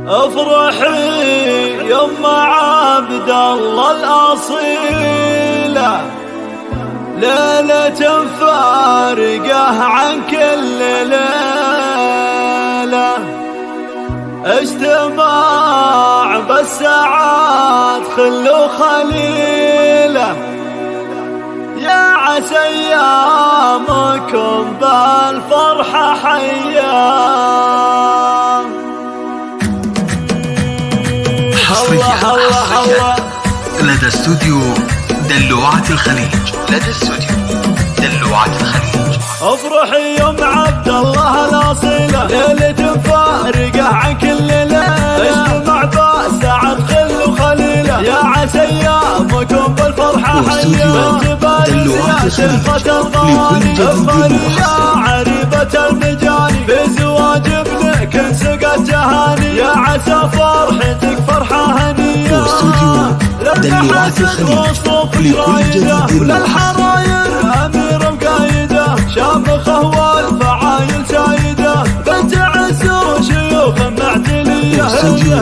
افرحي يما عبد الله الأصيلة، ليلة فارقة عن كل ليلة، اجتماع بالساعات خل وخليلة، يا عسى ايامكم بالفرحة حيا. حصريا لدى استوديو دلوعة الخليج. افرحي يوم عبد الله الأصيلة، ليلة فارقة عن كل ليلة، اجتماع بالساعات خل وخليلة، يا عسى ايامكم بالفرحة حيا. من جبال يا شيخة الغواني، افخري يا عريبة المجاني، بزواج ابنك انسقت تهاني، يا عسى فرحتك فرحة هنية. دلوعة الخليج لكل جديد وللحراير امير وقايده، شامخه والفعايل سايده، بنت عز وشيوخ معتليه،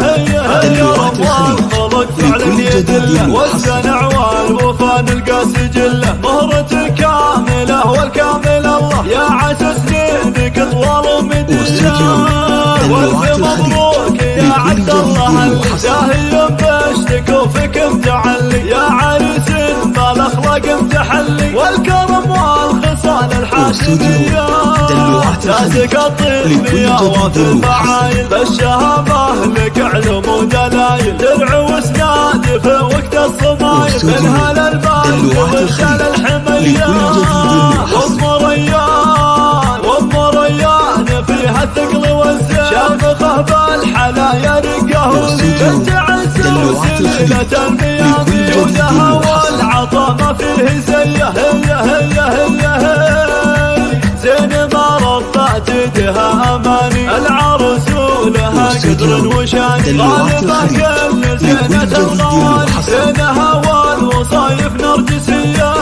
هي رب الخلق فعلا يدله، والسنع والوفا نلقى سجله، مهرة كامله والكامل الله، يا عسى سنينك طوال ومديه، والف مبروك يا عبد الله الداهي بشتك وفيكم تعلي، يا عريس بالاخلاق متحلي، والكرم والخصال الحاشميه، ناسك الطيبيه وفي الفعايل، بالشهامه لك علم ودلايل، درع واسناد في وقت الصمايل، منها للبال وشال الحميه، وام ريان فيها الثقل والزين، شامخه بالحلايا رقه ولي، بنت عز وسليلة المياه جودها والعطا ما فيه زيه، هي زين ما ربات يدها اماني، العروس ولها قدر وشاني، غالبه كل زينة الغواني، زينها والوصايف نرجسيه،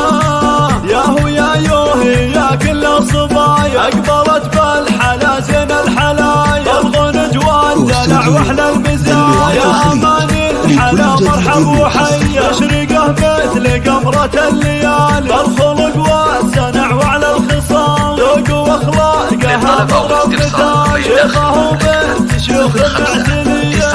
ياهو يا يوهي يا كل الصبايا، اقبلت بالحلا زين الحلايا، الغنج والدلع واحلى المزايا، يا اماني الحلا مرحب وحيا، تشرقه مثل قمرة الليالي، الخلق والسنع وعلى الخصال، ذوق واخلاقها مضرب مثال، شيخه وبنت شيوخ معتليه،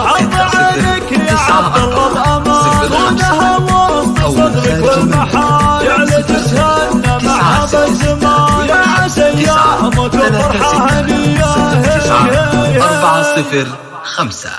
عض عينك يا عبد الله الامان، ونها وسط صدرك والمحال، جعل تتهنى معها بالزمان، يا عسى ايامك فرحه هنيه. 405